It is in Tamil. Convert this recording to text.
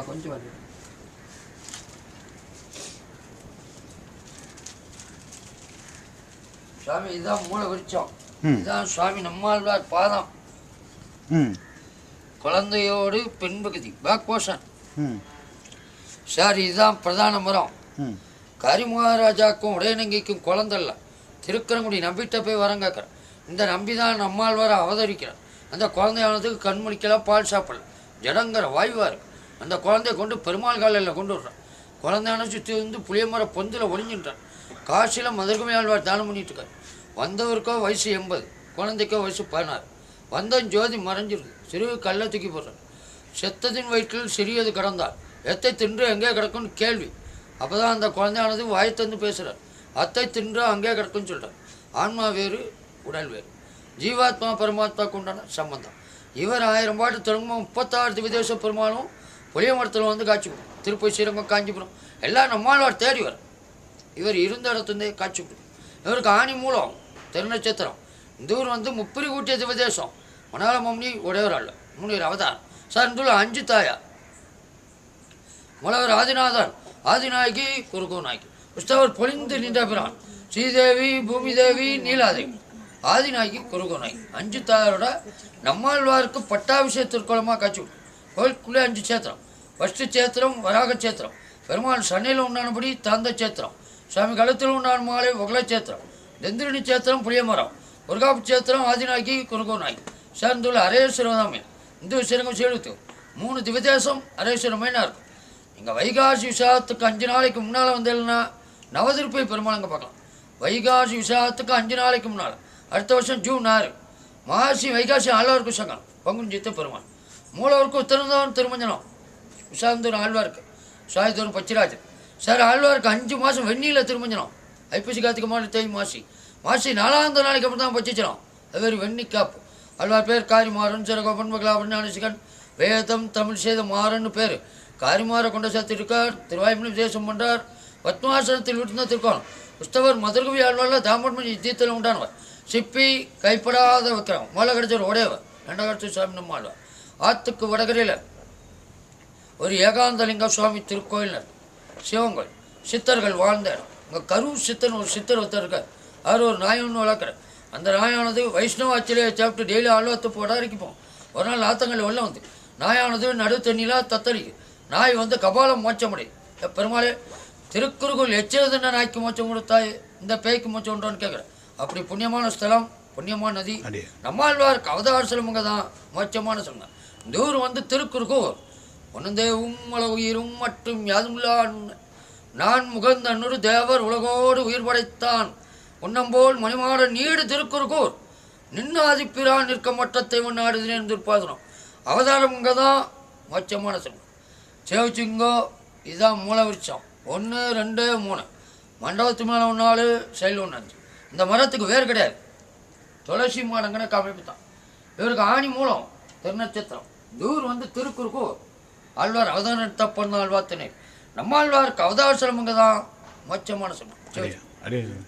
கொஞ்சம் வருது. சுவாமி இதுதான் மூல விருட்சம். இதுதான் சுவாமி நம்மாழ்வார் பாதம். குழந்தையோடு பின்பகுதி பேக் போர்ஷன். சார் இதுதான் பிரதான மரம். கரிமகாராஜாக்கும் உடையநங்கைக்கும் குழந்தைல்ல. திருக்கரங்குடி நம்பிட்ட போய் வரம் கேட்குறேன். இந்த நம்பி தான் நம்மாழ்வார அவதரிக்கிறார். அந்த குழந்தையானதுக்கு கண்மணிக்கெல்லாம் பால் சாப்பிடல, ஜடங்கிற வாய்வாக இருக்கு. அந்த குழந்தைய கொண்டு பெருமாள் காலையில் கொண்டு விடுறான். குழந்தையான சுற்றி வந்து புளியமர பொந்தில் ஒளிஞ்சின்றான். காசியில் மதுர்கமை ஆழ்வார் தானம் பண்ணிட்டு இருக்காரு. வந்தவருக்கோ வயசு 80, குழந்தைக்கோ வயசு 16. வந்தன் ஜோதி மறைஞ்சிருது. சிறு கல்லை தூக்கி போடுறார். செத்ததின் வயிற்றில் சிறியது கிடந்தார். எத்தை தின்று எங்கே கிடக்கும்னு கேள்வி. அப்போ தான் அந்த குழந்தையானது வாயத்தந்து பேசுகிறார். அத்தை தின்று அங்கே கிடக்குன்னு சொல்கிறார். ஆன்மா வேறு, உடல் வேறு. ஜீவாத்மா பரமாத்மாவுக்கு உண்டான சம்பந்தம். இவர் 1000 பாட்டு தொடங்கும் 36 விதேச பெருமாளும் புளிய மரத்தில் வந்து காட்சி கொடுக்கும். திருப்பதி, ஸ்ரீரங்கம், காஞ்சிபுரம் எல்லாம் நம்மாழ்வார் தேடி வர. இவர் இருந்த இடத்துலேருந்தே காட்சி கொடுக்கும். இவருக்கு ஆணி மூலம் திருநட்சத்திரம். இந்த ஊர் வந்து முப்பிரி கூட்டிய திவதேசம். மணால மம்மி உடையவராள் 3 அவதாரம். சார் இந்த ஊரில் 5 தாயா. மூலவர் ஆதிநாதன், ஆதிநாயகி, குருகோ நாயகி. உஸ்தவர் பொழிந்து நின்ற பிரான் ஸ்ரீதேவி, பூமிதேவி, நீலாதேவி. ஆதிநாயகி, குருகோ நாயகி. 5 தாயாரோட நம்மாழ்வாருக்கு பட்டாபிஷேகத்திற்குளமாக காட்சி கொடுக்கும். கோயிலுக்குள்ளே 5 சேத்திரம். ஃபஸ்ட்டு சேத்திரம் வராக சேத்திரம். பெருமாள் சன்னையில் உண்டானபடி தாந்த சேத்திரம். சுவாமி கழுத்தில் உண்டான மாலை ஒகல சேத்திரம். தெந்திரணி சேத்திரம் புளியமரம். முருகாப்பு சேத்திரம் ஆதிநாயகி, குருகோ நாயகி. சேர்ந்துள்ள அரேஸ்வரதாமே இந்து ஸ்ரீரங்கம் சேலுத்து 3 திவதேசம் அரேஸ்வரமேனா இருக்கும். இங்கே வைகாசி விசாகத்துக்கு 5 நாளைக்கு முன்னால் வந்தேன்னா நவதிருப்பை பெருமாள் அங்கே பார்க்கலாம். வைகாசி விசாகத்துக்கு 5 நாளைக்கு முன்னால். அடுத்த வருஷம் ஜூன் 6 மாசி வைகாசி ஆழ்வாருக்கு சங்கம். பங்குனி சித்த பெருமாள். மூலவருக்கு உத்தரந்தான் திருமஞ்சனம். விசாந்தூர் ஆழ்வாருக்கு சாயத்தூர் பச்சிராஜன். சார் ஆழ்வாருக்கு 5 மாதம் வெந்நீரில் திருமஞ்சனம். ஐப்பசி கார்த்திகை மாலை தேய் மாசி. மாசி 4ஆம் நாளைக்கு அப்புறம் தான் பச்சிச்சிடும். அது வேறு வெண்ணி காப்பு. ஆழ்வார் பேர் காரிமாறன், சிறகோபன், மகளாபன், ஞானசிகன், வேதம் தமிழ் செய்த மாறன்னு பேர். காரிமாற கொண்ட சேர்த்திருக்கார். திருவாய்மொழி விதேசம் பண்ணுறார். பத்மாசனத்தில் விட்டுதான் திருக்கோணம். உஸ்தவர் மதுர்கவி ஆழ்வாரில் தாம்பட்மணி யுத்தியத்தில் உண்டானவர். சிப்பி கைப்படாத வைக்கிறோம். மலை கிடைச்சவர் உடையவர். 2 சுவாமி நம்ம ஆழ்வார். ஆற்றுக்கு வடகரையில் ஒரு ஏகாந்தலிங்க சுவாமி திருக்கோயிலினர் சிவங்கோயில். சித்தர்கள் வாழ்ந்த இடம். இங்கே கரூர் சித்தன் ஒரு சித்தர் ஒருத்தர் இருக்கார். அவர் ஒரு நாய் ஒன்று வளர்க்குறார். அந்த நாயானது வைஷ்ணவ அச்சிலையை சாப்பிட்டு டெய்லி ஆழ்வாத்து போடாரிக்குப்போம். ஒரு நாள் ஆத்தங்கள் வெள்ளம் வந்து நாயானது நடு தண்ணியில் தத்தளிக்கு. நாய் வந்து கபாலம் மோட்சம் அடையும். பெருமாளே திருக்குறுகுள் எச்சரிதன நாய்க்கு மோட்சம் கொடுத்தாய், இந்த பேய்க்கு மோட்சம் உண்டோன்னு கேட்குறேன். அப்படி புண்ணியமான ஸ்தலம், புண்ணியமான நதி. நம்மாழ்வாருக்கு அவதார சிலமுங்க தான் மோட்சமான சொல்லுங்க. இந்த ஊர் வந்து திருக்குறுகூர். ஒன்னந்தே உம்மள உயிரும் மற்றும் யாதுமில்லா நான் முகந்த அன்னொரு தேவர் உலகோடு உயிர் படைத்தான். உன்னம்போல் மணிமாட நீடு திருக்குறுகூர் நின்று ஆதிப்பிரான் நிற்க மட்டத்தை நாடு நேர்ந்திருப்பாதனம். அவதாரம் இங்கே தான் மோட்சமான சொல்லுங்க. சேவச்சிங்கோ இதுதான் மூல விருட்சம். 1, 2, 3 மண்டபத்து மேலே 4 சைடில் 1 5. இந்த மரத்துக்கு வேறு கிடையாது. துளசி மாடங்கன அமைப்பு தான். இவருக்கு ஆணி மூலம் திருநட்சத்திரம். தூர் வந்து திருக்குறுகூர். ஆழ்வார் அவதாரம் தப்பண்ண ஆழ்வார் திணை. நம்ம ஆழ்வாருக்கு அவதார சிலமுங்க தான் மோட்சமான சொல்லுங்க.